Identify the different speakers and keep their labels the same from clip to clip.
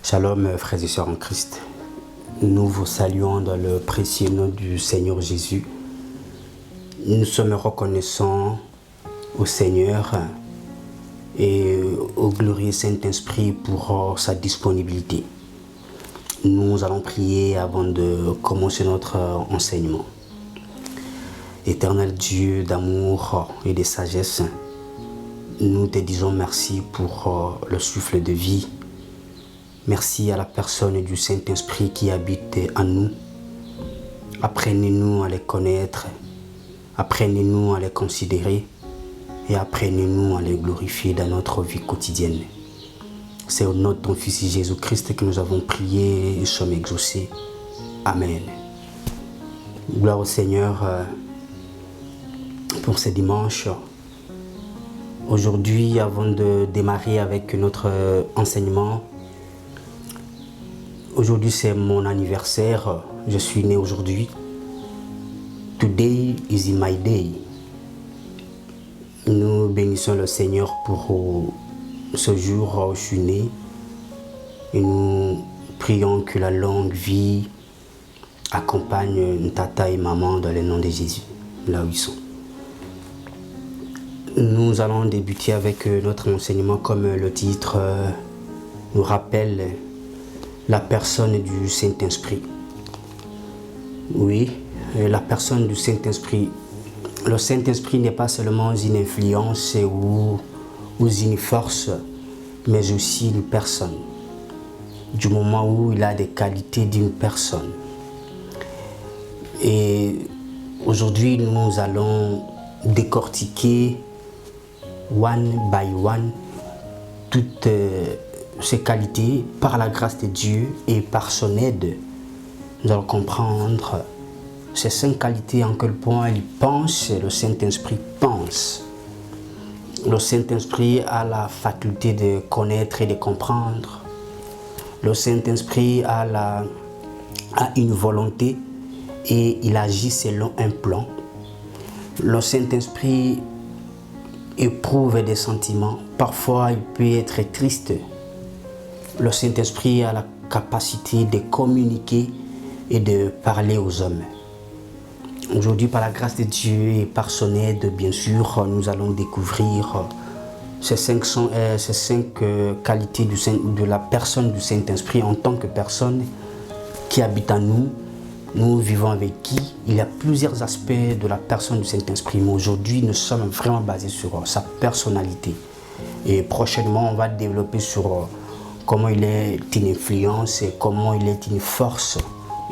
Speaker 1: Shalom frères et sœurs en Christ. Nous vous saluons dans le précieux nom du Seigneur Jésus. Nous sommes reconnaissants au Seigneur et au glorieux Saint-Esprit pour sa disponibilité. Nous allons prier avant de commencer notre enseignement. Éternel Dieu d'amour et de sagesse, nous te disons merci pour le souffle de vie. Merci à la personne du Saint-Esprit qui habite en nous. Apprenez-nous à les connaître, apprenez-nous à les considérer et apprenez-nous à les glorifier dans notre vie quotidienne. C'est au nom de ton Fils Jésus-Christ que nous avons prié et sommes exaucés. Amen. Gloire au Seigneur pour ce dimanche. Aujourd'hui, avant de démarrer avec notre enseignement, aujourd'hui c'est mon anniversaire, je suis né aujourd'hui. Today is my day. Nous bénissons le Seigneur pour ce jour où je suis né. Et nous prions que la longue vie accompagne tata et maman dans le nom de Jésus, là où ils sont. Nous allons débuter avec notre enseignement comme le titre nous rappelle la personne du Saint-Esprit. Oui, la personne du Saint-Esprit. Le Saint-Esprit n'est pas seulement une influence ou une force, mais aussi une personne. Du moment où il a des qualités d'une personne. Et aujourd'hui, nous allons décortiquer one by one toutes ces qualités par la grâce de Dieu et par son aide. Nous allons comprendre ces 5 qualités, en quel point il pense, le Saint-Esprit pense. Le Saint-Esprit a la faculté de connaître et de comprendre. Le Saint-Esprit a une volonté et il agit selon un plan. Le Saint-Esprit éprouve des sentiments. Parfois, il peut être triste. Le Saint-Esprit a la capacité de communiquer et de parler aux hommes. Aujourd'hui, par la grâce de Dieu et par son aide, bien sûr, nous allons découvrir ces 5 qualités de la personne du Saint-Esprit en tant que personne qui habite en nous. Nous vivons avec qui? Il y a plusieurs aspects de la personne du Saint-Esprit, mais aujourd'hui, nous sommes vraiment basés sur sa personnalité. Et prochainement, on va développer sur comment il est une influence, et comment il est une force,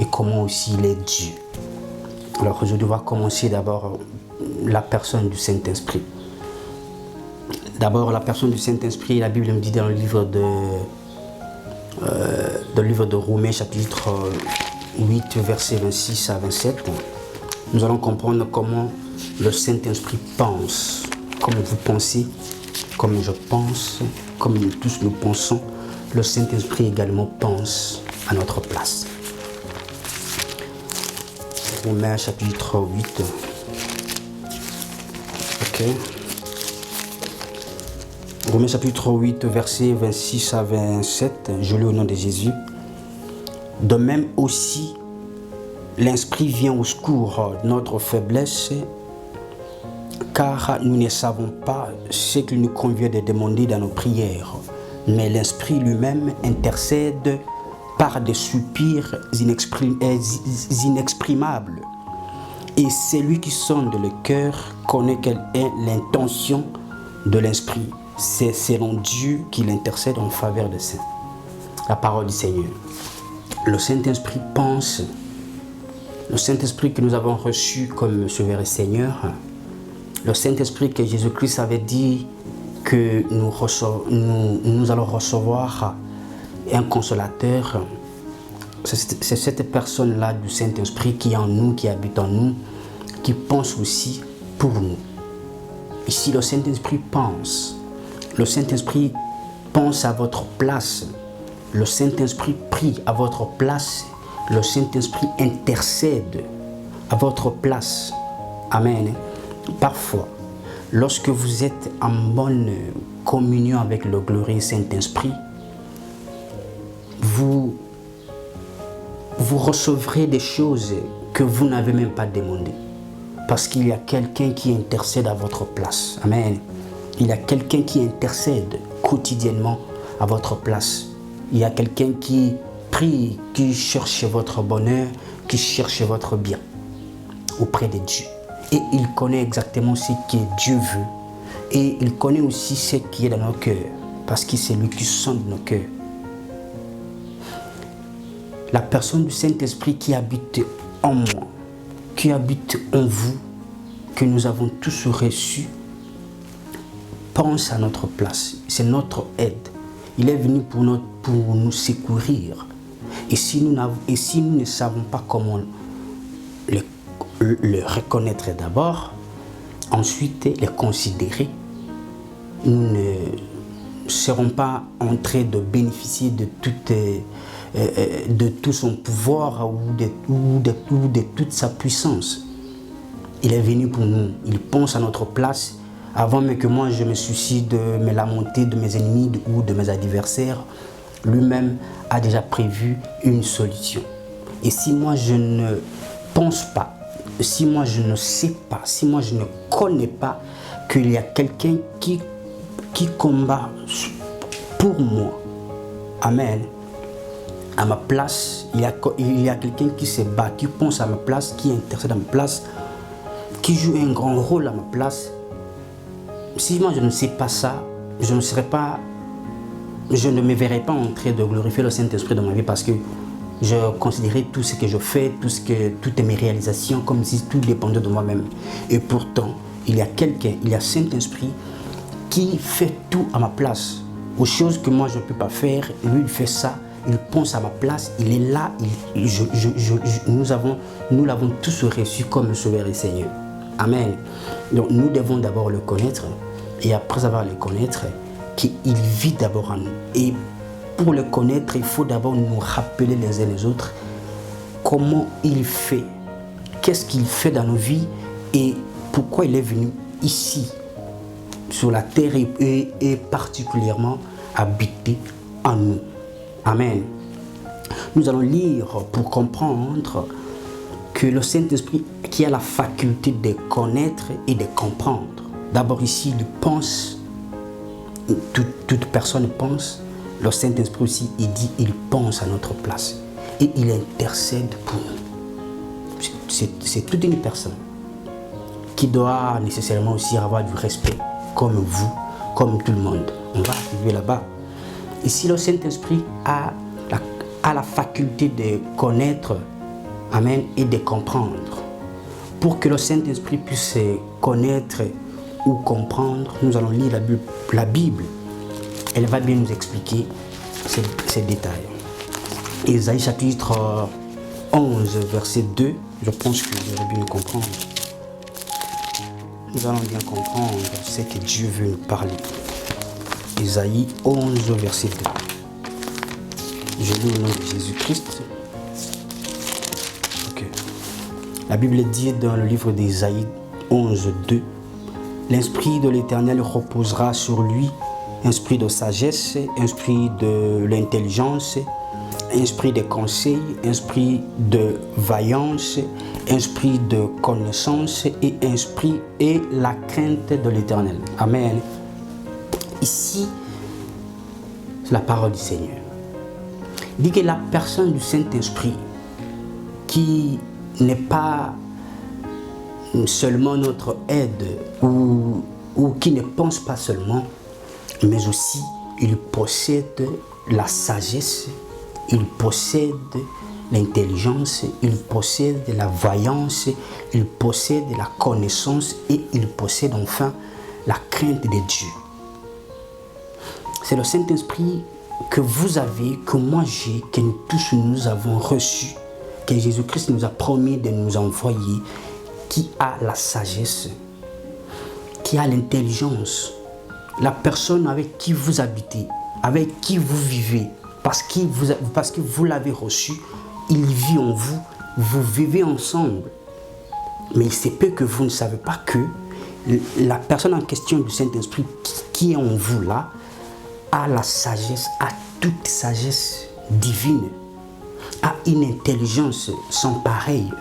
Speaker 1: et comment aussi il est Dieu. Alors aujourd'hui, on va commencer d'abord la personne du Saint-Esprit. D'abord, la personne du Saint-Esprit, la Bible me dit dans le livre de Romains, chapitre 8, versets 26 à 27, nous allons comprendre comment le Saint-Esprit pense. Comme vous pensez, comme je pense, comme nous tous nous pensons, le Saint-Esprit également pense à notre place. Romains chapitre 8. Ok. Romains chapitre 8, versets 26 à 27. Je lis au nom de Jésus. De même aussi, l'Esprit vient au secours de notre faiblesse, car nous ne savons pas ce qu'il nous convient de demander dans nos prières. Mais l'Esprit lui-même intercède par des soupirs inexprimables. Et celui qui sonde le cœur connaît quelle est l'intention de l'Esprit. C'est selon Dieu qu'il intercède en faveur des saints. La parole du Seigneur. Le Saint-Esprit pense. Le Saint-Esprit que nous avons reçu comme Sauveur et Seigneur. Le Saint-Esprit que Jésus-Christ avait dit que nous allons recevoir un consolateur. C'est cette personne-là du Saint-Esprit qui est en nous, qui habite en nous, qui pense aussi pour nous. Ici, le Saint-Esprit pense. Le Saint-Esprit pense à votre place. Le Saint-Esprit prie à votre place. Le Saint-Esprit intercède à votre place. Amen. Parfois, lorsque vous êtes en bonne communion avec le glorieux Saint-Esprit, vous recevrez des choses que vous n'avez même pas demandées. Parce qu'il y a quelqu'un qui intercède à votre place. Amen. Il y a quelqu'un qui intercède quotidiennement à votre place. Il y a quelqu'un qui prie, qui cherche votre bonheur, qui cherche votre bien auprès de Dieu. Et il connaît exactement ce que Dieu veut. Et il connaît aussi ce qui est dans nos cœurs. Parce que c'est lui qui sonde nos cœurs. La personne du Saint-Esprit qui habite en moi, qui habite en vous, que nous avons tous reçu, pense à notre place. C'est notre aide. Il est venu pour nous secourir. Et si nous ne savons pas comment le reconnaître d'abord, ensuite le considérer, nous ne serons pas en train de bénéficier de tout son pouvoir ou de toute sa puissance. Il est venu pour nous. Il pense à notre place. Avant même que moi je me soucie de me lamenter de mes ennemis ou de mes adversaires, lui-même a déjà prévu une solution. Et si moi je ne pense pas, si moi je ne sais pas, si moi je ne connais pas qu'il y a quelqu'un qui combat pour moi, amen, à ma place, il y a quelqu'un qui se bat, qui pense à ma place, qui intercède à ma place, qui joue un grand rôle à ma place. Si moi je ne sais pas ça, je ne me verrai pas en train de glorifier le Saint-Esprit dans ma vie, parce que je considérais tout ce que je fais, toutes mes réalisations comme si tout dépendait de moi-même. Et pourtant, il y a quelqu'un, il y a Saint-Esprit qui fait tout à ma place. Aux choses que moi je ne peux pas faire, lui il fait ça, il pense à ma place, il est là, nous l'avons tous reçu comme Sauveur et Seigneur. Amen. Donc nous devons d'abord le connaître, et après avoir le connaître, qu'il vit d'abord en nous. Et pour le connaître, il faut d'abord nous rappeler les uns les autres comment il fait, qu'est-ce qu'il fait dans nos vies et pourquoi il est venu ici, sur la terre, et particulièrement habiter en nous. Amen. Nous allons lire pour comprendre que le Saint-Esprit qui a la faculté de connaître et de comprendre. D'abord ici, il pense, toute personne pense, le Saint-Esprit aussi, il pense à notre place et il intercède pour nous. C'est toute une personne qui doit nécessairement aussi avoir du respect, comme vous, comme tout le monde. On va arriver là-bas. Et si le Saint-Esprit a la faculté de connaître, amen, et de comprendre, pour que le Saint-Esprit puisse connaître ou comprendre, nous allons lire la Bible. Elle va bien nous expliquer ces détails. Ésaïe chapitre 11, verset 2, je pense que vous allez bien comprendre. Nous allons bien comprendre ce que Dieu veut nous parler. Ésaïe 11, verset 2. Je lis au nom de Jésus-Christ. Ok. La Bible dit dans le livre d'Ésaïe 11, 2, « L'Esprit de l'Éternel reposera sur lui, esprit de sagesse, esprit de l'intelligence, esprit de conseil, esprit de vaillance, esprit de connaissance et esprit et la crainte de l'Éternel. » Amen. Ici, c'est la parole du Seigneur. Il dit que la personne du Saint-Esprit, qui n'est pas seulement notre aide, ou qui ne pense pas seulement, mais aussi il possède la sagesse, il possède l'intelligence, il possède la vaillance, il possède la connaissance et il possède enfin la crainte de Dieu. C'est le Saint-Esprit que vous avez, que moi j'ai, que nous tous nous avons reçu, que Jésus-Christ nous a promis de nous envoyer, qui a la sagesse, qui a l'intelligence, la personne avec qui vous habitez, avec qui vous vivez, parce que vous l'avez reçu, il vit en vous, vous vivez ensemble. Mais il se peut que vous ne savez pas que la personne en question du Saint-Esprit qui est en vous là, a la sagesse, a toute sagesse divine. a une intelligence sans pareille,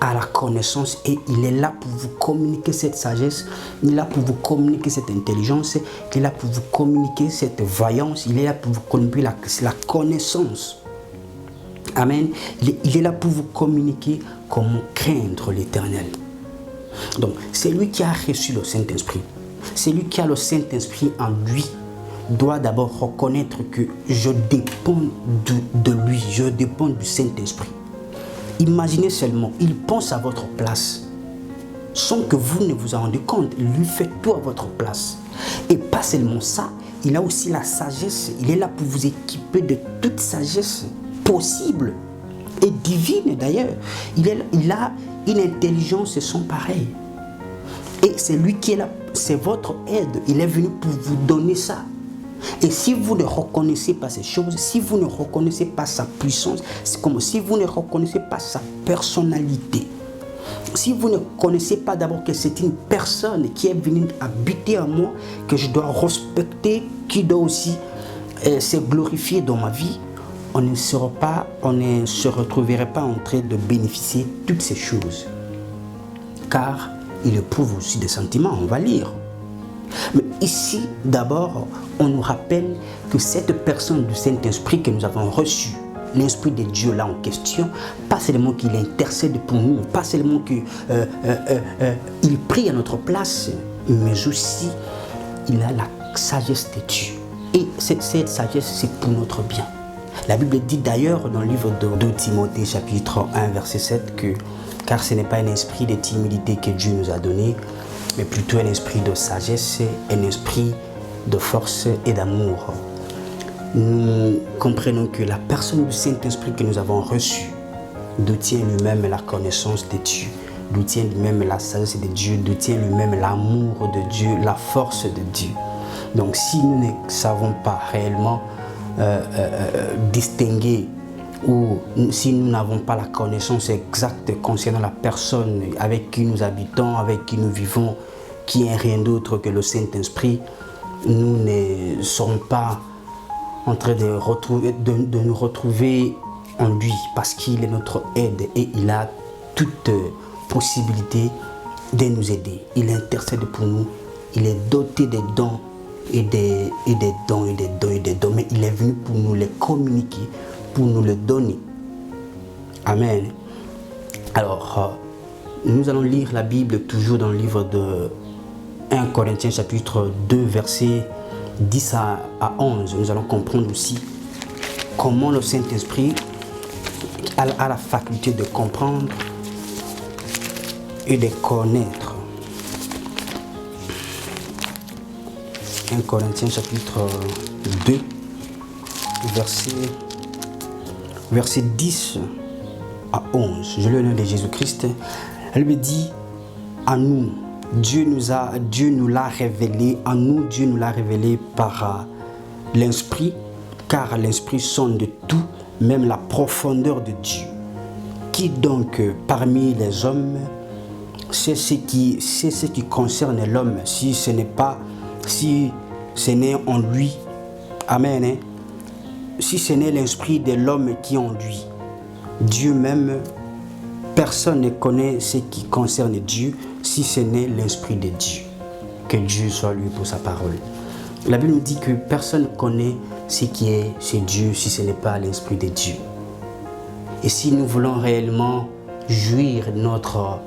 Speaker 1: à la connaissance, et il est là pour vous communiquer cette sagesse, il est là pour vous communiquer cette intelligence, il est là pour vous communiquer cette voyance, il est là pour vous communiquer la connaissance. Amen. Il est là pour vous communiquer comment craindre l'Éternel. Donc, c'est lui qui a reçu le Saint-Esprit. C'est lui qui a le Saint-Esprit en lui. Doit d'abord reconnaître que je dépends de lui, je dépends du Saint-Esprit. Imaginez seulement, il pense à votre place, sans que vous ne vous en rendiez compte. Il lui fait tout à votre place. Et pas seulement ça, il a aussi la sagesse. Il est là pour vous équiper de toute sagesse possible et divine d'ailleurs. Il a une intelligence sans pareille. Et c'est lui qui est là, c'est votre aide. Il est venu pour vous donner ça. Et si vous ne reconnaissez pas ces choses, si vous ne reconnaissez pas sa puissance, c'est comme si vous ne reconnaissez pas sa personnalité. Si vous ne connaissez pas d'abord que c'est une personne qui est venue habiter en moi, que je dois respecter, qui doit aussi se glorifier dans ma vie, on ne se retrouverait pas en train de bénéficier de toutes ces choses. Car il éprouve aussi des sentiments, on va lire. Mais ici, d'abord, on nous rappelle que cette personne du Saint-Esprit que nous avons reçu, l'Esprit de Dieu là en question, pas seulement qu'il intercède pour nous, pas seulement qu'il prie à notre place, mais aussi il a la sagesse de Dieu. Et cette sagesse, c'est pour notre bien. La Bible dit d'ailleurs dans le livre de 2 Timothée chapitre 1 verset 7 que car ce n'est pas un esprit de timidité que Dieu nous a donné, mais plutôt un esprit de sagesse, un esprit de force et d'amour. Nous comprenons que la personne du Saint-Esprit que nous avons reçue détient lui-même la connaissance de Dieu, détient lui-même la sagesse de Dieu, détient lui-même l'amour de Dieu, la force de Dieu. Donc si nous ne savons pas réellement distinguer, ou si nous n'avons pas la connaissance exacte concernant la personne avec qui nous habitons, avec qui nous vivons, qui est rien d'autre que le Saint-Esprit, nous ne serons pas en train de nous retrouver en lui, parce qu'il est notre aide et il a toute possibilité de nous aider. Il intercède pour nous, il est doté des dons et des dons, mais il est venu pour nous les communiquer, pour nous le donner. Amen. Alors, nous allons lire la Bible toujours dans le livre de 1 Corinthiens chapitre 2 versets 10 à 11. Nous allons comprendre aussi comment le Saint-Esprit a la faculté de comprendre et de connaître. 1 Corinthiens chapitre 2 verset 10 à 11. Je lis au nom de Jésus-Christ. Elle me dit, à nous, Dieu nous l'a révélé, en nous Dieu nous l'a révélé par l'Esprit, car l'Esprit sonde tout, même la profondeur de Dieu. Qui donc parmi les hommes c'est ce qui concerne l'homme, si ce n'est en lui. Amen. Hein? Si ce n'est l'esprit de l'homme qui est en lui. Dieu même, personne ne connaît ce qui concerne Dieu si ce n'est l'esprit de Dieu. Que Dieu soit lui pour sa parole. La Bible nous dit que personne ne connaît ce qui est chez Dieu si ce n'est pas l'esprit de Dieu. Et si nous voulons réellement jouir de notre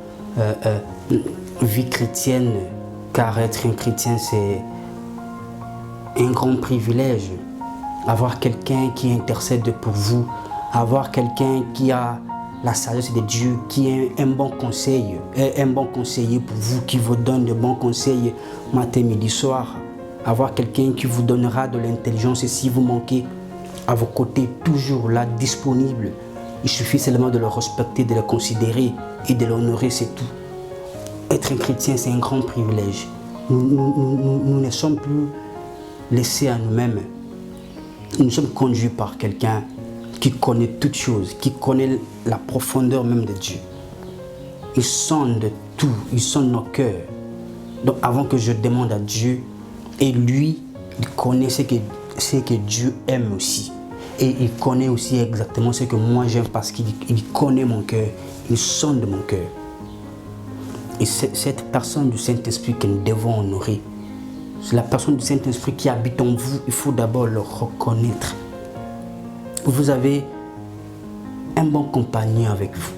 Speaker 1: vie chrétienne, car être un chrétien c'est un grand privilège, avoir quelqu'un qui intercède pour vous, avoir quelqu'un qui a la sagesse de Dieu, qui est un bon conseiller pour vous, qui vous donne de bons conseils matin, midi, soir, avoir quelqu'un qui vous donnera de l'intelligence et si vous manquez, à vos côtés, toujours là, disponible. Il suffit seulement de le respecter, de le considérer et de l'honorer, c'est tout. Être un chrétien, c'est un grand privilège. Nous ne sommes plus laissés à nous-mêmes. Nous sommes conduits par quelqu'un qui connaît toutes choses, qui connaît la profondeur même de Dieu. Il sonde tout, il sonde nos cœurs. Donc avant que je demande à Dieu, et lui, il connaît ce que Dieu aime aussi. Et il connaît aussi exactement ce que moi j'aime parce qu'il connaît mon cœur, il sonde mon cœur. Et c'est cette personne du Saint-Esprit que nous devons honorer. C'est la personne du Saint-Esprit qui habite en vous. Il faut d'abord le reconnaître. Vous avez un bon compagnon avec vous.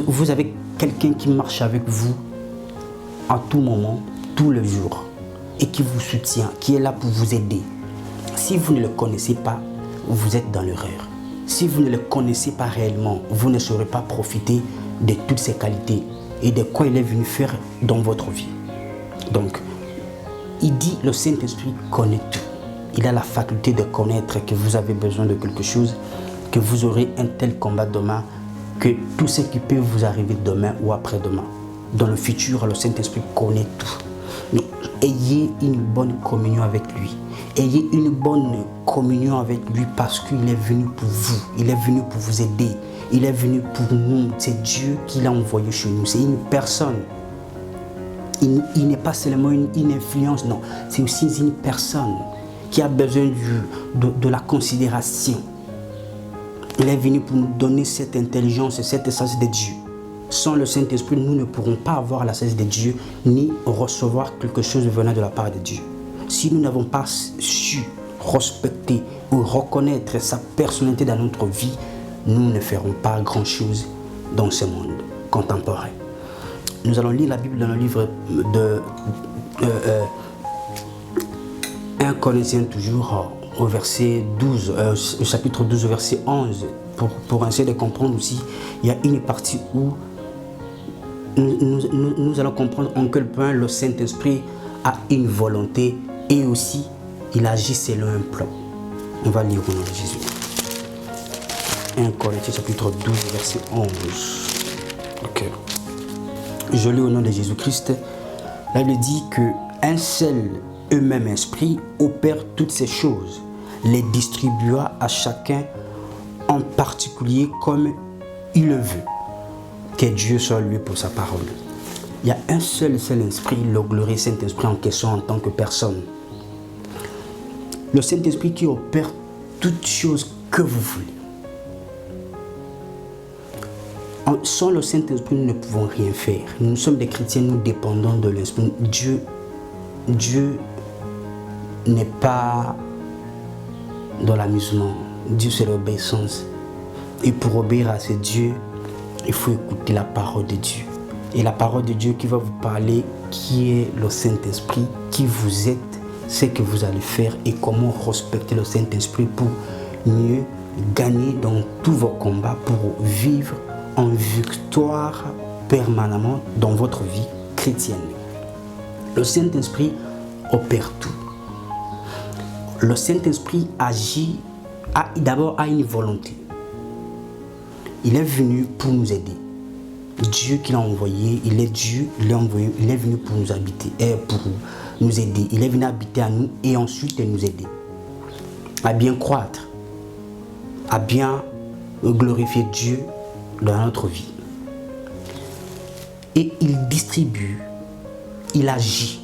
Speaker 1: Vous avez quelqu'un qui marche avec vous à tout moment, tous les jours, et qui vous soutient, qui est là pour vous aider. Si vous ne le connaissez pas, vous êtes dans l'erreur. Si vous ne le connaissez pas réellement, vous ne saurez pas profiter de toutes ses qualités et de quoi il est venu faire dans votre vie. Donc, il dit, le Saint-Esprit connaît tout. Il a la faculté de connaître que vous avez besoin de quelque chose, que vous aurez un tel combat demain, que tout ce qui peut vous arriver demain ou après-demain. Dans le futur, le Saint-Esprit connaît tout. Donc, ayez une bonne communion avec lui. Ayez une bonne communion avec lui parce qu'il est venu pour vous. Il est venu pour vous aider. Il est venu pour nous. C'est Dieu qui l'a envoyé chez nous. C'est une personne. Il n'est pas seulement une influence, non. C'est aussi une personne qui a besoin de la considération. Il est venu pour nous donner cette intelligence et cette essence de Dieu. Sans le Saint-Esprit, nous ne pourrons pas avoir la sagesse de Dieu ni recevoir quelque chose venant de la part de Dieu. Si nous n'avons pas su respecter ou reconnaître sa personnalité dans notre vie, nous ne ferons pas grand-chose dans ce monde contemporain. Nous allons lire la Bible dans le livre de 1 Corinthiens toujours, au verset 12, au chapitre 12, au verset 11. Pour essayer de comprendre aussi, il y a une partie où nous allons comprendre en quel point le Saint-Esprit a une volonté et aussi il agit selon un plan. On va lire au nom de Jésus. 1 Corinthiens chapitre 12, verset 11. Ok. Je lis au nom de Jésus-Christ. La Bible dit qu'un seul et même esprit opère toutes ces choses, les distribua à chacun en particulier comme il le veut. Que Dieu soit loué pour sa parole. Il y a un seul esprit, le glorieux Saint-Esprit en question en tant que personne. Le Saint-Esprit qui opère toutes choses que vous voulez. Sans le Saint-Esprit, nous ne pouvons rien faire. Nous sommes des chrétiens, nous dépendons de l'Esprit. Dieu n'est pas dans l'amusement. Dieu, c'est l'obéissance. Et pour obéir à ce Dieu, il faut écouter la parole de Dieu. Et la parole de Dieu qui va vous parler, qui est le Saint-Esprit, qui vous êtes, ce que vous allez faire et comment respecter le Saint-Esprit pour mieux gagner dans tous vos combats, pour vivre en victoire permanemment dans votre vie chrétienne. Le Saint-Esprit opère tout. Le Saint-Esprit agit, d'abord a une volonté. Il est venu pour nous aider. Dieu qui l'a envoyé, il est Dieu, il est venu pour nous habiter, pour nous aider. Il est venu habiter à nous et ensuite nous aider à bien croître, à bien glorifier Dieu dans notre vie. Et il distribue, il agit.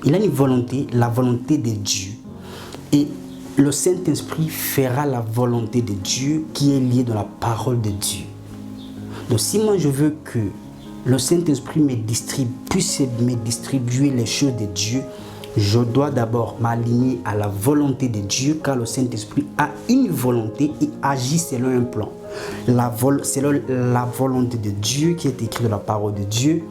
Speaker 1: Il a une volonté, la volonté de Dieu. Et le Saint-Esprit fera la volonté de Dieu qui est liée dans la parole de Dieu. Donc si moi je veux que le Saint-Esprit puisse me distribuer les choses de Dieu, je dois d'abord m'aligner à la volonté de Dieu, car le Saint-Esprit a une volonté et agit selon un plan. Selon la volonté de Dieu qui est écrite dans la parole de Dieu.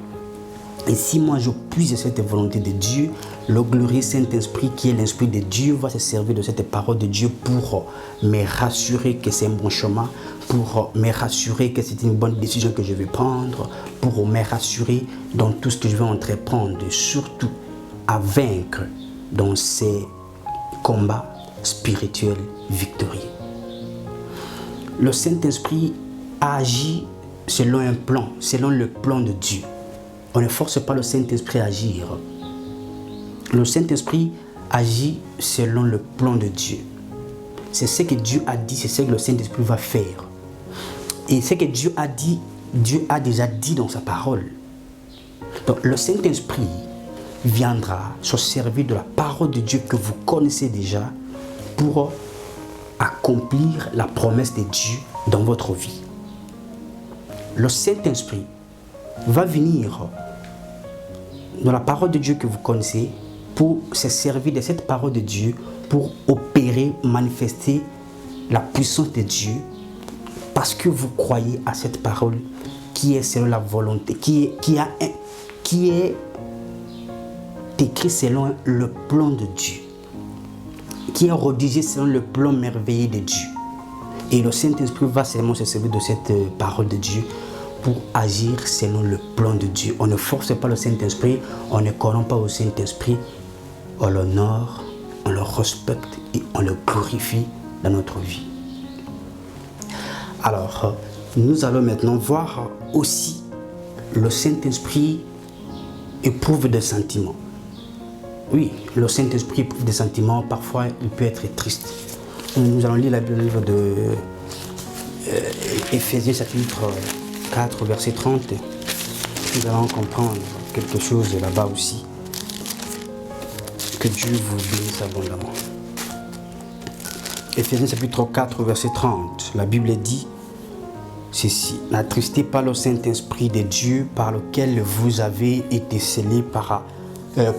Speaker 1: Et si moi je puise cette volonté de Dieu, le glorieux Saint-Esprit qui est l'Esprit de Dieu va se servir de cette parole de Dieu pour me rassurer que c'est un bon chemin, pour me rassurer que c'est une bonne décision que je vais prendre, pour me rassurer dans tout ce que je vais entreprendre, surtout à vaincre dans ces combats spirituels victorieux. Le Saint-Esprit agit selon un plan, selon le plan de Dieu. On ne force pas le Saint-Esprit à agir. Le Saint-Esprit agit selon le plan de Dieu. C'est ce que Dieu a dit, c'est ce que le Saint-Esprit va faire. Et ce que Dieu a dit, Dieu a déjà dit dans sa parole. Donc le Saint-Esprit viendra se servir de la parole de Dieu que vous connaissez déjà pour accomplir la promesse de Dieu dans votre vie. Le Saint-Esprit va venir dans la parole de Dieu que vous connaissez pour se servir de cette parole de Dieu pour opérer, manifester la puissance de Dieu parce que vous croyez à cette parole qui est selon la volonté, qui est écrit selon le plan de Dieu, qui est rédigé selon le plan merveilleux de Dieu. Et le Saint-Esprit va seulement se servir de cette parole de Dieu pour agir selon le plan de Dieu. On ne force pas le Saint-Esprit, on ne corrompt pas au Saint-Esprit, on l'honore, on le respecte et on le glorifie dans notre vie. Alors, nous allons maintenant voir aussi le Saint-Esprit éprouve des sentiments. Oui, le Saint-Esprit éprouve des sentiments, parfois il peut être triste. Nous allons lire le livre de Éphésiens chapitre 4, verset 30. Nous allons comprendre quelque chose là-bas aussi. Que Dieu vous bénisse abondamment. Éphésiens chapitre 4, verset 30. La Bible dit ceci: n'attristez pas le Saint-Esprit de Dieu par lequel vous avez été scellés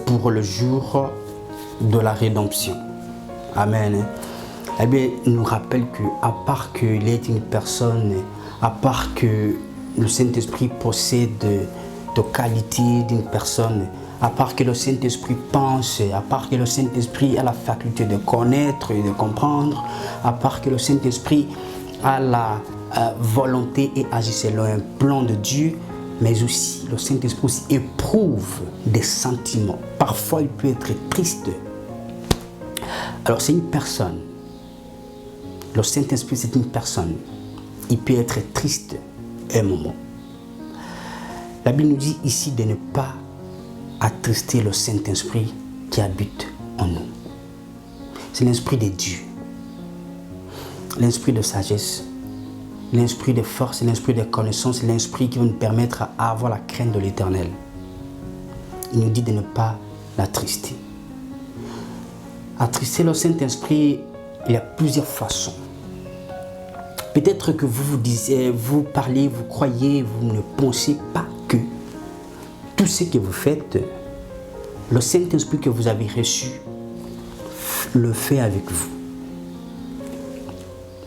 Speaker 1: pour le jour de la rédemption. Amen. La Bible nous rappelle qu'à part qu'il est une personne, à part que le Saint-Esprit possède de qualités d'une personne, à part que le Saint-Esprit pense, à part que le Saint-Esprit a la faculté de connaître et de comprendre, à part que le Saint-Esprit a la volonté et agit selon un plan de Dieu, mais aussi le Saint-Esprit aussi éprouve des sentiments. Parfois, il peut être triste. Alors, c'est une personne. Le Saint-Esprit, c'est une personne. Il peut être triste un moment. La Bible nous dit ici de ne pas attrister le Saint-Esprit qui habite en nous. C'est l'Esprit de Dieu. L'Esprit de sagesse, l'Esprit de force, l'Esprit de connaissance, l'Esprit qui va nous permettre à avoir la crainte de l'Éternel. Il nous dit de ne pas l'attrister. Attrister le Saint-Esprit, il y a plusieurs façons. Peut-être que vous disiez, vous parlez, vous croyez, vous ne pensez pas que tout ce que vous faites, le Saint-Esprit que vous avez reçu le fait avec vous.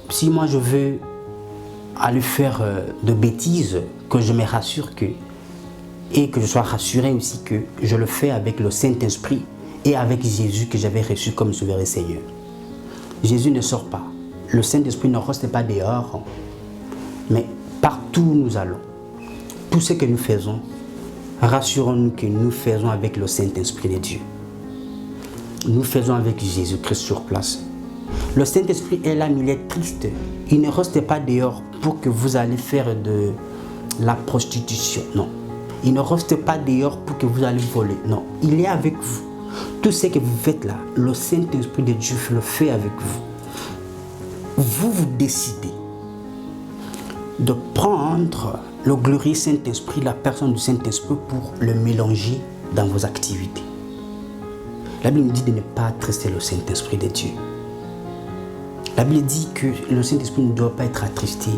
Speaker 1: Si moi je veux aller faire de bêtises, que je me rassure et que je sois rassuré aussi que je le fais avec le Saint-Esprit et avec Jésus que j'avais reçu comme Sauveur et Seigneur. Jésus ne sort pas. Le Saint-Esprit ne reste pas dehors. Mais partout où nous allons, tout ce que nous faisons, rassurons-nous que nous faisons avec le Saint-Esprit de Dieu. Nous faisons avec Jésus-Christ sur place. Le Saint-Esprit est là, mais il est triste. Il ne reste pas dehors pour que vous allez faire de la prostitution. Non. Il ne reste pas dehors pour que vous allez voler. Non. Il est avec vous. Tout ce que vous faites là, le Saint-Esprit de Dieu le fait avec vous. Vous décidez de prendre le glorieux Saint-Esprit, la personne du Saint-Esprit, pour le mélanger dans vos activités. La Bible nous dit de ne pas attrister le Saint-Esprit de Dieu. La Bible dit que le Saint-Esprit ne doit pas être attristé.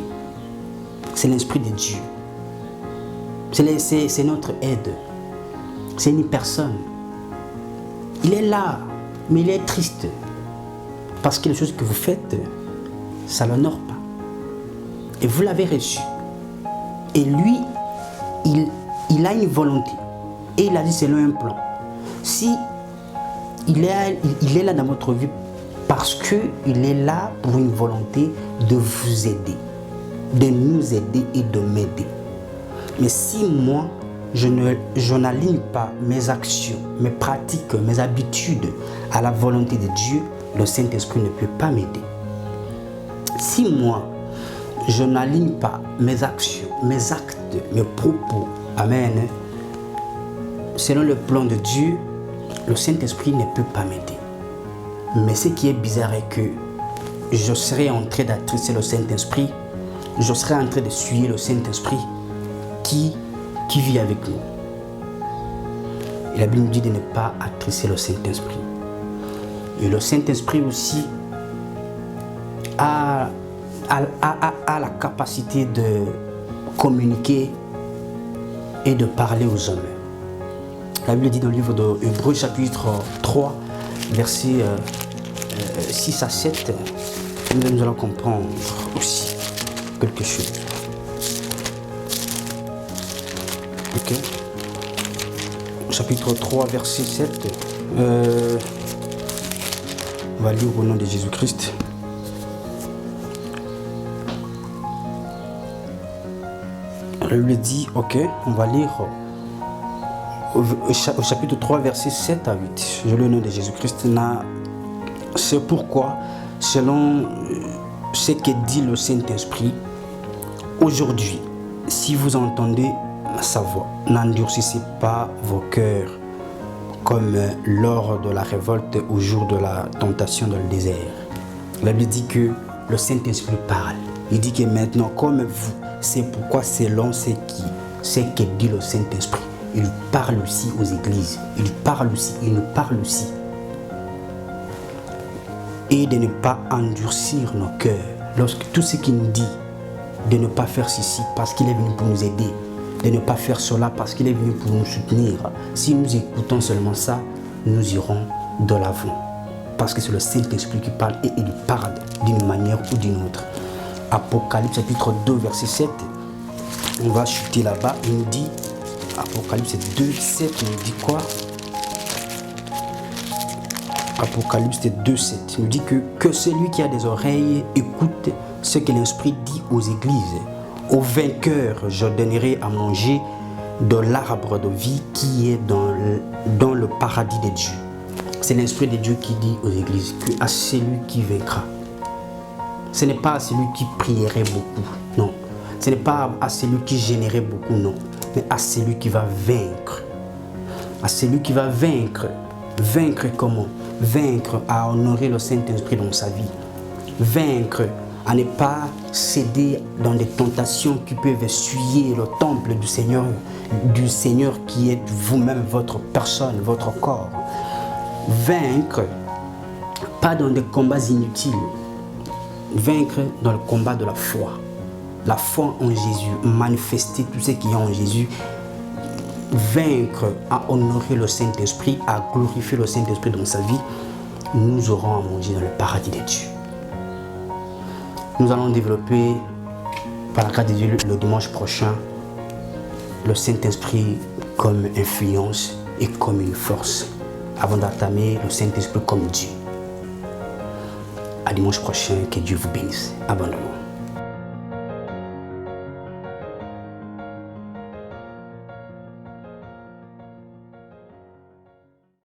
Speaker 1: C'est l'Esprit de Dieu. C'est notre aide. C'est une personne. Il est là, mais il est triste. Parce que les choses que vous faites, ça ne l'honore pas. Et vous l'avez reçu. Et lui, il a une volonté. Et il agit selon un plan. Si il est là dans votre vie parce qu'il est là pour une volonté de vous aider, de nous aider et de m'aider. Mais si moi, je n'aligne pas mes actions, mes pratiques, mes habitudes à la volonté de Dieu, le Saint-Esprit ne peut pas m'aider. Si moi, je n'aligne pas mes actions, mes actes, mes propos, amen, selon le plan de Dieu, le Saint-Esprit ne peut pas m'aider. Mais ce qui est bizarre est que je serai en train d'attrister le Saint-Esprit, je serai en train de suivre le Saint-Esprit qui vit avec nous. Et la Bible nous dit de ne pas attrister le Saint-Esprit. Et le Saint-Esprit aussi a la capacité de communiquer et de parler aux hommes. La Bible dit dans le livre de Hébreux chapitre 3, versets 6 à 7, nous allons comprendre aussi quelque chose. Ok. Chapitre 3, verset 7. On va lire au nom de Jésus-Christ. La Bible dit, ok, on va lire au chapitre 3, verset 7 à 8. Je le nom de Jésus-Christ. C'est pourquoi, selon ce que dit le Saint-Esprit, aujourd'hui, si vous entendez sa voix, n'endurcissez pas vos cœurs comme lors de la révolte au jour de la tentation dans le désert. La Bible dit que le Saint-Esprit parle. Il dit que maintenant, comme vous, c'est pourquoi selon ce que dit le Saint-Esprit, il parle aussi aux églises. Il parle aussi, il nous parle aussi. Et de ne pas endurcir nos cœurs. Lorsque tout ce qu'il nous dit, de ne pas faire ceci parce qu'il est venu pour nous aider, de ne pas faire cela parce qu'il est venu pour nous soutenir. Si nous écoutons seulement ça, nous irons de l'avant. Parce que c'est le Saint-Esprit qui parle et il parle d'une manière ou d'une autre. Apocalypse chapitre 2 verset 7, on va chuter là-bas, il nous dit, Apocalypse 2, 7, il nous dit quoi? Apocalypse 2, 7, il nous dit que celui qui a des oreilles écoute ce que l'Esprit dit aux églises. Au vainqueur, je donnerai à manger de l'arbre de vie qui est dans le paradis de Dieu. C'est l'Esprit de Dieu qui dit aux églises que à celui qui vaincra. Ce n'est pas à celui qui prierait beaucoup, non. Ce n'est pas à celui qui gênerait beaucoup, non. Mais à celui qui va vaincre. À celui qui va vaincre. Vaincre comment? Vaincre à honorer le Saint-Esprit dans sa vie. Vaincre à ne pas céder dans des tentations qui peuvent essuyer le temple du Seigneur qui est vous-même, votre personne, votre corps. Vaincre, pas dans des combats inutiles. Vaincre dans le combat de la foi. La foi en Jésus, manifester tout ce qui est en Jésus. Vaincre à honorer le Saint-Esprit, à glorifier le Saint-Esprit dans sa vie. Nous aurons à manger dans le paradis de Dieu. Nous allons développer, par la grâce de Dieu, le dimanche prochain, le Saint-Esprit comme influence et comme une force, avant d'entamer le Saint-Esprit comme Dieu. À dimanche prochain, que Dieu vous bénisse abondamment.